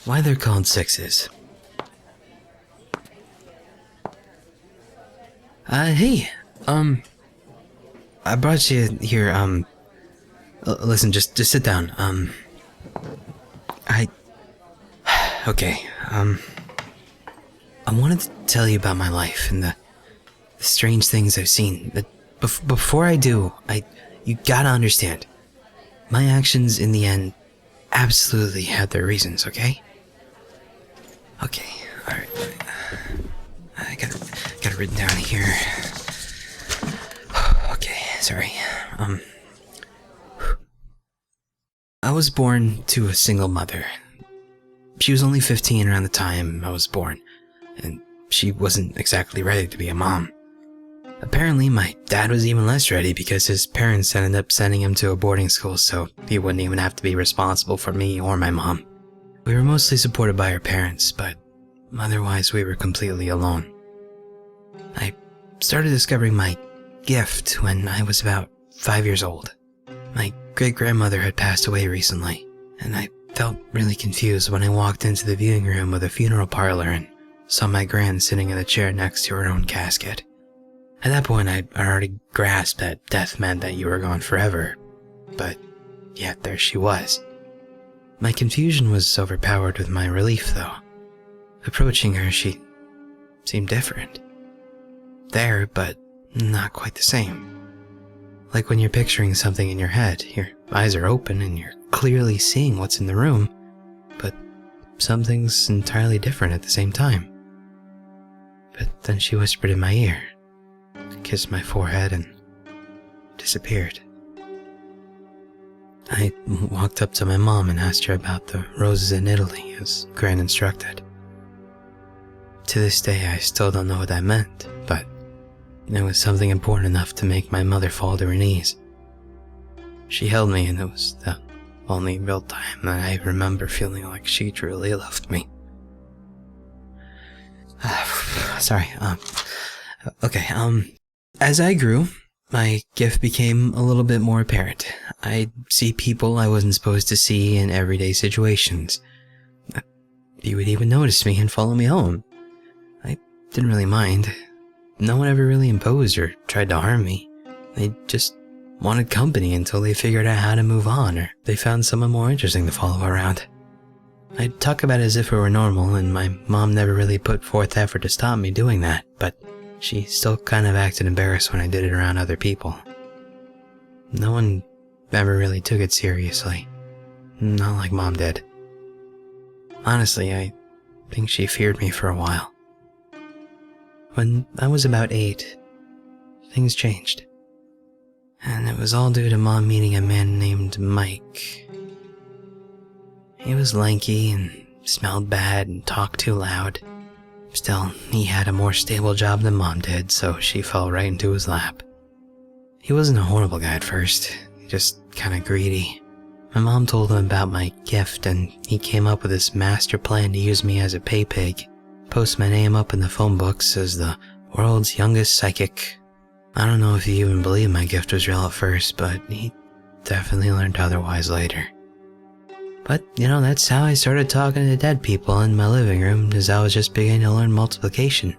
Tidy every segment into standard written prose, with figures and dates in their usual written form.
why they're called sixes. Hey, I brought you here, listen, just sit down, okay, I wanted to tell you about my life and the strange things I've seen, but before I do, you gotta understand, my actions in the end absolutely had their reasons, okay? Okay, alright, I got it written down here. Okay, sorry, I was born to a single mother. She was only 15 around the time I was born, and she wasn't exactly ready to be a mom. Apparently, my dad was even less ready because his parents ended up sending him to a boarding school so he wouldn't even have to be responsible for me or my mom. We were mostly supported by our parents, but otherwise we were completely alone. I started discovering my gift when I was about 5 years old. My great-grandmother had passed away recently, and I felt really confused when I walked into the viewing room of the funeral parlor and saw my gran sitting in a chair next to her own casket. At that point, I already grasped that death meant that you were gone forever, but yet there she was. My confusion was overpowered with my relief, though. Approaching her, she seemed different. There, but not quite the same. Like when you're picturing something in your head, your eyes are open and you're clearly seeing what's in the room, but something's entirely different at the same time. But then she whispered in my ear, kissed my forehead, and disappeared. I walked up to my mom and asked her about the roses in Italy, as Gran instructed. To this day, I still don't know what that meant, but it was something important enough to make my mother fall to her knees. She held me, and it was the only real time that I remember feeling like she truly loved me. Sorry, okay, as I grew, my gift became a little bit more apparent. I'd see people I wasn't supposed to see in everyday situations. You would even notice me and follow me home. I didn't really mind. No one ever really imposed or tried to harm me. They just wanted company until they figured out how to move on, or they found someone more interesting to follow around. I'd talk about it as if it were normal, and my mom never really put forth effort to stop me doing that, but she still kind of acted embarrassed when I did it around other people. No one ever really took it seriously. Not like Mom did. Honestly, I think she feared me for a while. When I was about 8, things changed. And it was all due to Mom meeting a man named Mike. He was lanky and smelled bad and talked too loud. Still, he had a more stable job than Mom did, so she fell right into his lap. He wasn't a horrible guy at first, just kinda greedy. My mom told him about my gift, and he came up with this master plan to use me as a pay pig, post my name up in the phone books as the world's youngest psychic. I don't know if he even believed my gift was real at first, but he definitely learned otherwise later. But, that's how I started talking to dead people in my living room, as I was just beginning to learn multiplication.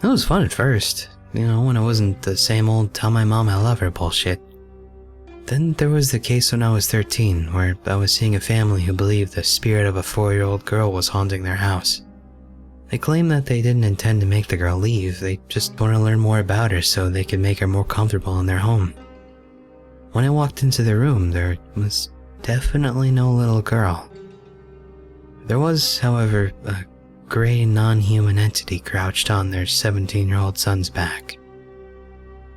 It was fun at first, when it wasn't the same old tell my mom I love her bullshit. Then there was the case when I was 13, where I was seeing a family who believed the spirit of a 4-year-old girl was haunting their house. They claimed that they didn't intend to make the girl leave, they just wanted to learn more about her so they could make her more comfortable in their home. When I walked into the room, there was definitely no little girl. There was, however, a gray non-human entity crouched on their 17-year-old son's back.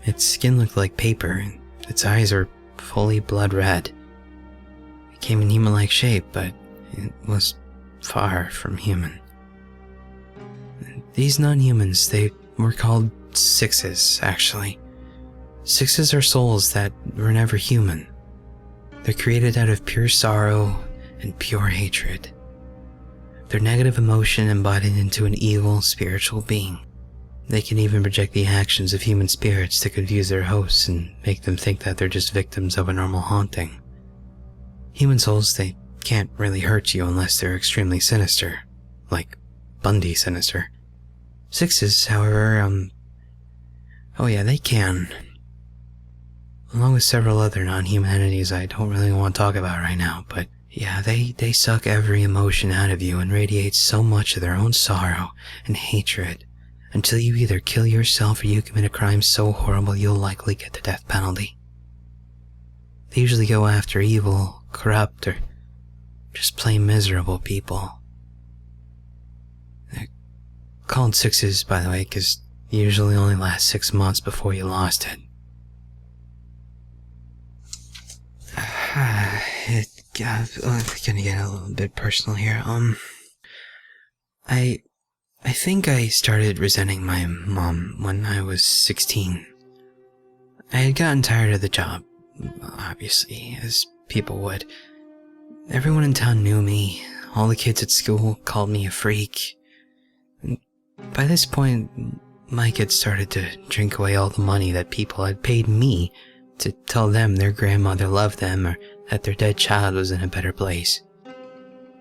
Its skin looked like paper, and its eyes were fully blood red. It came in human-like shape, but it was far from human. These non-humans, they were called Sixes, actually. Sixes are souls that were never human. They're created out of pure sorrow and pure hatred. They're negative emotion embodied into an evil spiritual being. They can even project the actions of human spirits to confuse their hosts and make them think that they're just victims of a normal haunting. Human souls, they can't really hurt you unless they're extremely sinister, like Bundy sinister. Sixes, however, oh yeah, they can. Along with several other non-humanities I don't really want to talk about right now, but yeah, they suck every emotion out of you and radiate so much of their own sorrow and hatred until you either kill yourself or you commit a crime so horrible you'll likely get the death penalty. They usually go after evil, corrupt, or just plain miserable people. They're called Sixes, by the way, because they usually only last 6 months before you lost it. I'm gonna get a little bit personal here. I think I started resenting my mom when I was 16. I had gotten tired of the job, obviously, as people would. Everyone in town knew me. All the kids at school called me a freak. And by this point, Mike had started to drink away all the money that people had paid me to tell them their grandmother loved them or that their dead child was in a better place.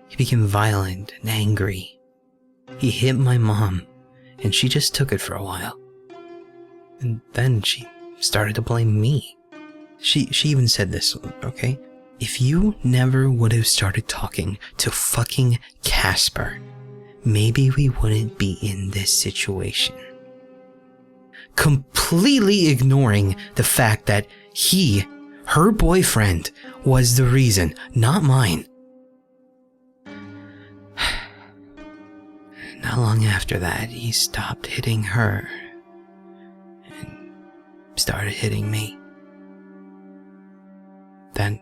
He became violent and angry. He hit my mom, and she just took it for a while. And then she started to blame me. She even said this, okay? If you never would have started talking to fucking Casper, maybe we wouldn't be in this situation. Completely ignoring the fact that he, her boyfriend, was the reason, not mine. Not long after that, he stopped hitting her and started hitting me. Then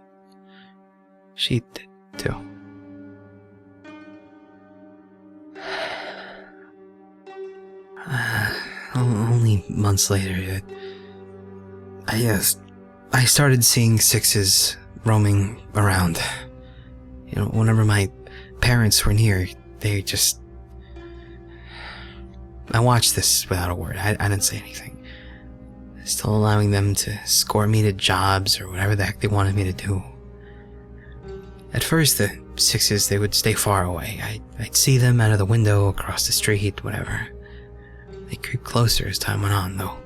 she did too. Only months later, I started seeing Sixes roaming around. You know, whenever my parents were near, they just... I watched this without a word. I didn't say anything. Still allowing them to escort me to jobs or whatever the heck they wanted me to do. At first, the Sixes, they would stay far away. I'd see them out of the window, across the street, whatever. They creeped closer as time went on, though.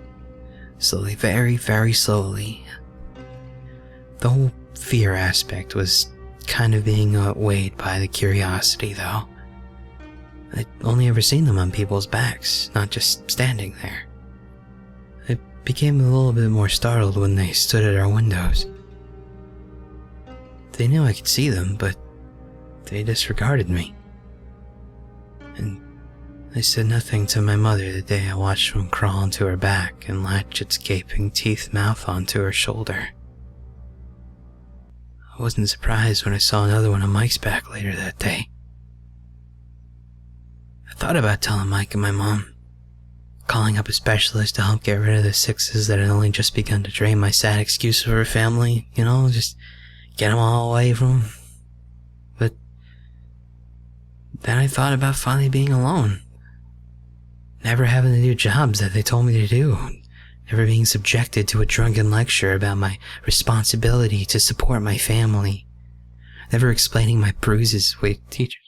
Slowly, very, very slowly. The whole fear aspect was kind of being outweighed by the curiosity, though. I'd only ever seen them on people's backs, not just standing there. I became a little bit more startled when they stood at our windows. They knew I could see them, but they disregarded me. And I said nothing to my mother the day I watched one crawl onto her back and latch its gaping teeth mouth onto her shoulder. I wasn't surprised when I saw another one on Mike's back later that day. I thought about telling Mike and my mom, calling up a specialist to help get rid of the Sixes that had only just begun to drain my sad excuse for her family, you know, just get them all away from him. But then I thought about finally being alone. Never having to do jobs that they told me to do. Never being subjected to a drunken lecture about my responsibility to support my family. Never explaining my bruises with teachers.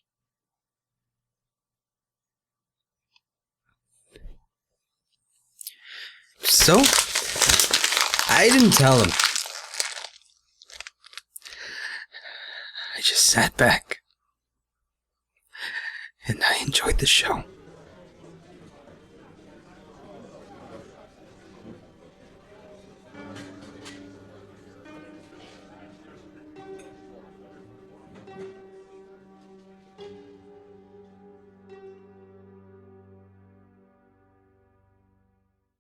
So, I didn't tell him. I just sat back and I enjoyed the show.